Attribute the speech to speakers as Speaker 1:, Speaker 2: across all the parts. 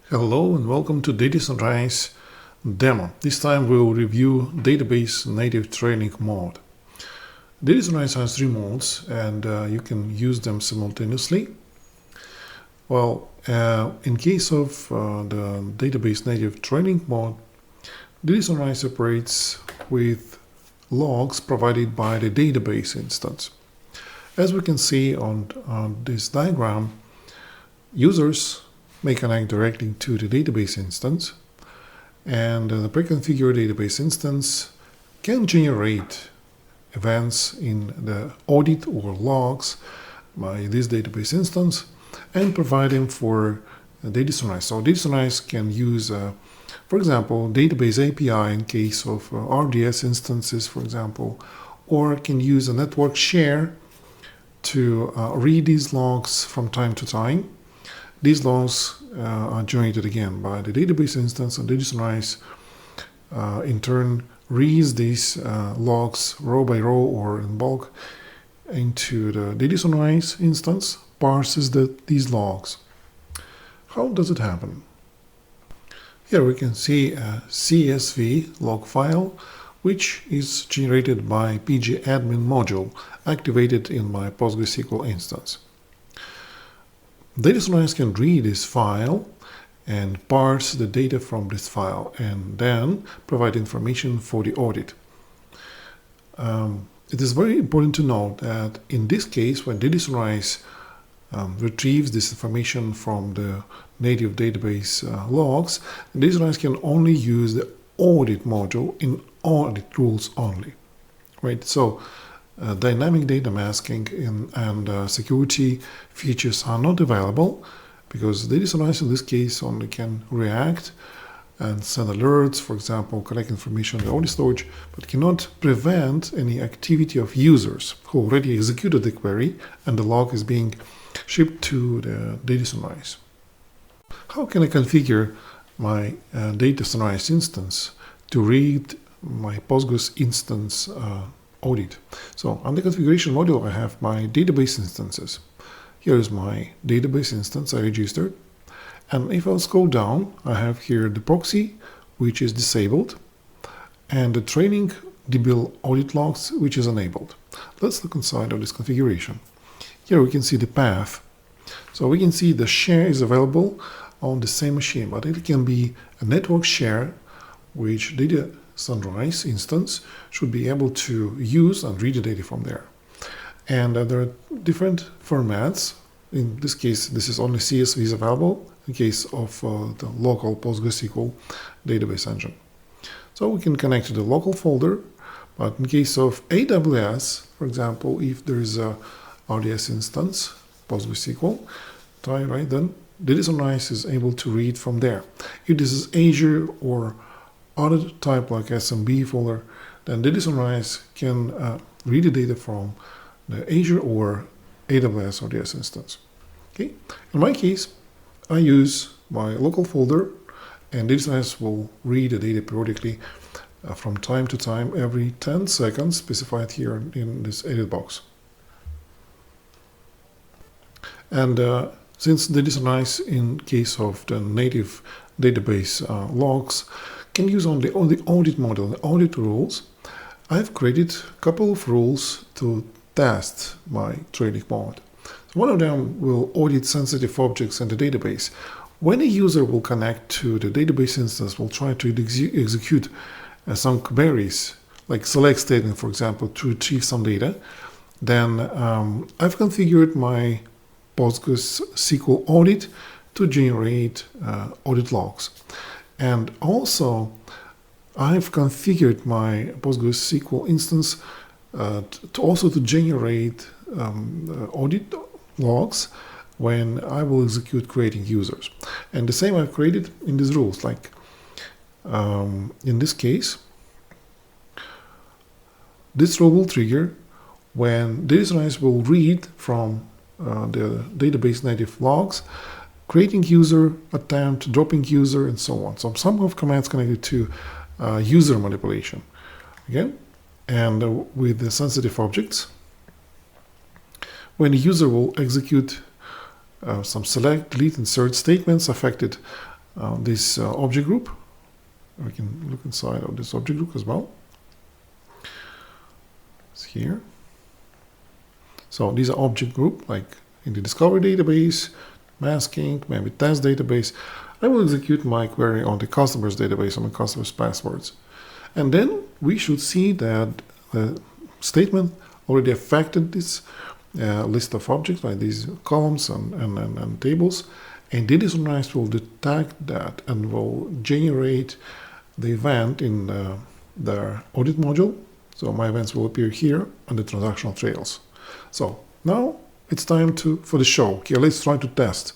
Speaker 1: Hello and welcome to DataSunrise demo. This time we'll review database native training mode. DataSunrise has three modes and you can use them simultaneously. Well, in case of the database native training mode, DataSunrise operates with logs provided by the database instance. As we can see on this diagram, users may connect directly to the database instance, and the pre-configured database instance can generate events in the audit or logs by this database instance and provide them for DataSunrise. So DataSunrise can use, for example, database API in case of RDS instances, for example, or can use a network share to read these logs from time to time. These logs are generated again by the database instance, and DataSunrise in turn reads these logs row by row or in bulk into the DataSunrise instance, parses these logs. How does it happen? Here we can see a CSV log file, which is generated by pgadmin module activated in my PostgreSQL instance. DataSunrise can read this file and parse the data from this file and then provide information for the audit. It is very important to note that in this case, when DataSunrise retrieves this information from the native database logs, DataSunrise can only use the audit module in audit rules only, right? So dynamic data masking and security features are not available because DataSunrise in this case only can react and send alerts, for example, collect information in the audit storage, but cannot prevent any activity of users who already executed the query and the log is being shipped to the DataSunrise. How can I configure my DataSunrise instance to read my Postgres instance audit? So on the configuration module, I have my database instances. Here is my database instance I registered. And if I'll scroll down, I have here the proxy, which is disabled, and the training DBL audit logs, which is enabled. Let's look inside of this configuration. Here we can see the path. So we can see the share is available on the same machine, but it can be a network share, which DataSunrise instance should be able to use and read the data from there. And there are different formats. In this case, this is only CSV is available in case of the local PostgreSQL database engine. So we can connect to the local folder, but in case of AWS, for example, if there is a RDS instance, PostgreSQL, right, then DataSunrise is able to read from there. If this is Azure or other type like SMB folder, then DataSunrise can read the data from the Azure or AWS RDS instance. Okay. In my case, I use my local folder, and DataSunrise will read the data periodically from time to time, every 10 seconds, specified here in this edit box. And since DataSunrise, in case of the native database logs, can use only the audit model, the audit rules, I've created a couple of rules to test my training mode. So one of them will audit sensitive objects in the database. When a user will connect to the database instance, will try to execute some queries, like select statement, for example, to retrieve some data, then I've configured my PostgreSQL audit to generate audit logs. And also, I've configured my PostgreSQL instance to generate audit logs when I will execute creating users. And the same I've created in these rules, like in this case, this rule will trigger when DataSunrise will read from the database native logs, creating user, attempt, dropping user, and so on. So some of commands connected to user manipulation. Again, and with the sensitive objects, when the user will execute some select, delete, insert statements affected this object group. We can look inside of this object group as well. It's here. So these are object group, like in the discovery database, masking, maybe test database. I will execute my query on the customer's database, on the customer's passwords. And then we should see that the statement already affected this list of objects, like these columns and tables. And DataSunrise will detect that and will generate the event in the audit module. So my events will appear here on the transactional trails. So now it's time for the show. Okay, let's try to test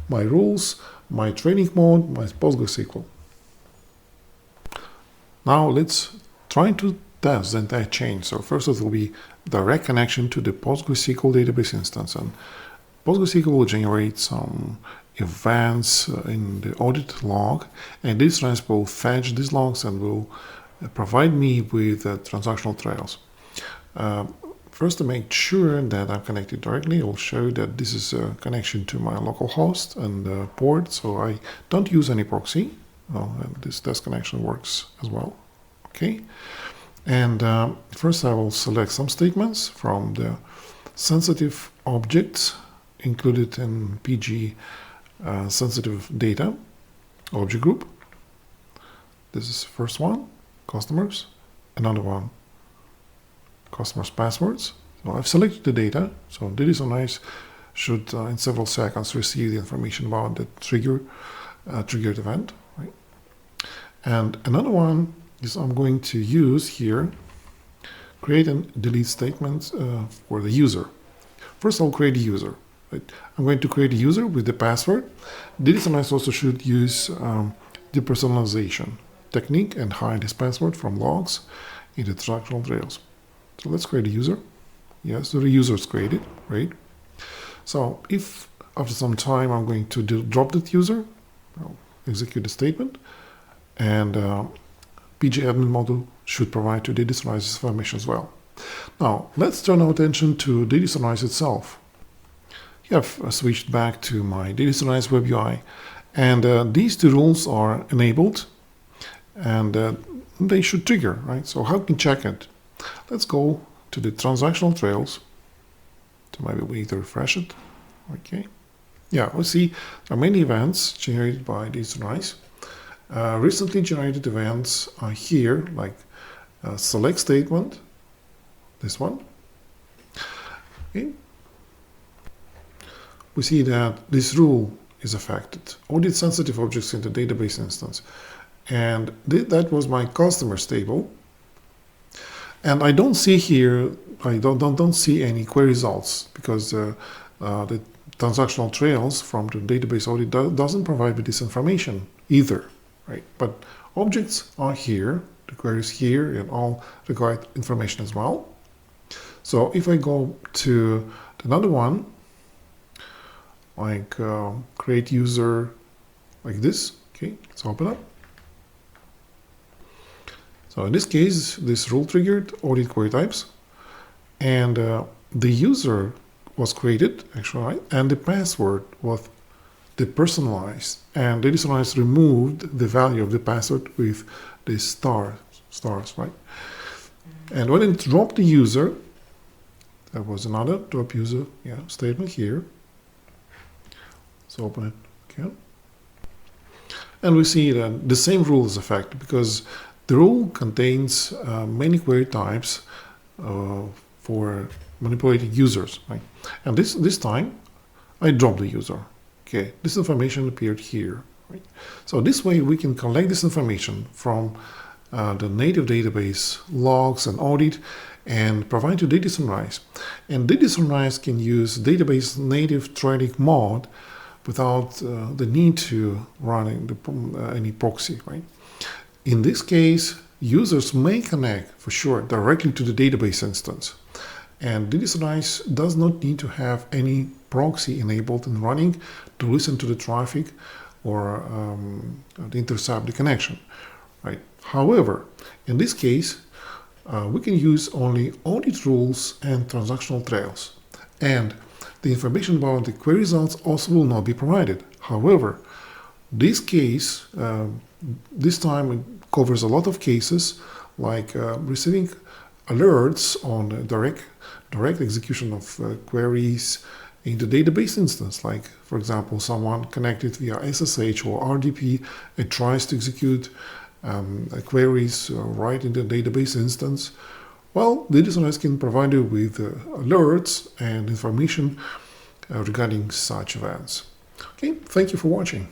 Speaker 1: my rules, my training mode, my PostgreSQL. Now let's try to test the entire chain. So first it will be direct connection to the PostgreSQL database instance, and PostgreSQL will generate some events in the audit log, and DataSunrise will fetch these logs and will provide me with transactional trails. First, to make sure that I'm connected directly, I'll show that this is a connection to my local host and port, so I don't use any proxy. And this test connection works as well. Okay, and first I will select some statements from the sensitive objects included in PG sensitive data object group. This is the first one, customers. Another one, customers' passwords. So I've selected the data. So DataSunrise should in several seconds receive the information about the triggered event. Right? And another one is I'm going to use here create and delete statements for the user. First, I'll create a user. Right? I'm going to create a user with the password. DataSunrise also should use depersonalization technique and hide this password from logs in the transactional trails. So let's create a user. Yes, so the user is created, right? So if after some time I'm going to drop that user, I'll execute the statement, and PG admin module should provide to DataSunrise this information as well. Now let's turn our attention to DataSunrise itself. Here I've switched back to my DataSunrise web UI, and these two rules are enabled, and they should trigger, right? So how can we check it? Let's go to the transactional trails. So maybe we need to refresh it. Okay. Yeah, we see there are many events generated by DataSunrise. Recently generated events are here, like select statement, this one. Okay. We see that this rule is affected. Audit sensitive objects in the database instance. And that was my customers table. And I don't see here, I don't see any query results, because the transactional trails from the database audit doesn't provide me this information either, right? But objects are here, the queries here, and all required information as well. So if I go to another one, like create user like this, okay, let's open up. So in this case, this rule triggered audit query types, and the user was created, actually, right? And the password was depersonalized, and DataSunrise removed the value of the password with the stars, right? And when it dropped the user, there was another drop user statement here. Let's open it again. And we see that the same rule is affected, because the rule contains many query types for manipulating users, right? And this time, I dropped the user. Okay, this information appeared here, right? So this way we can collect this information from the native database logs and audit and provide to DataSunrise. And DataSunrise can use database native training mode without the need to run any proxy, right? In this case, users may connect, for sure, directly to the database instance. And DataSunrise does not need to have any proxy enabled and running to listen to the traffic or intercept the connection, right? However, in this case, we can use only audit rules and transactional trails. And the information about the query results also will not be provided. However, This case, this time it covers a lot of cases like receiving alerts on direct execution of queries in the database instance, like for example someone connected via SSH or RDP and tries to execute queries right in the database instance. Well, DataSunrise can provide you with alerts and information regarding such events. Okay, thank you for watching.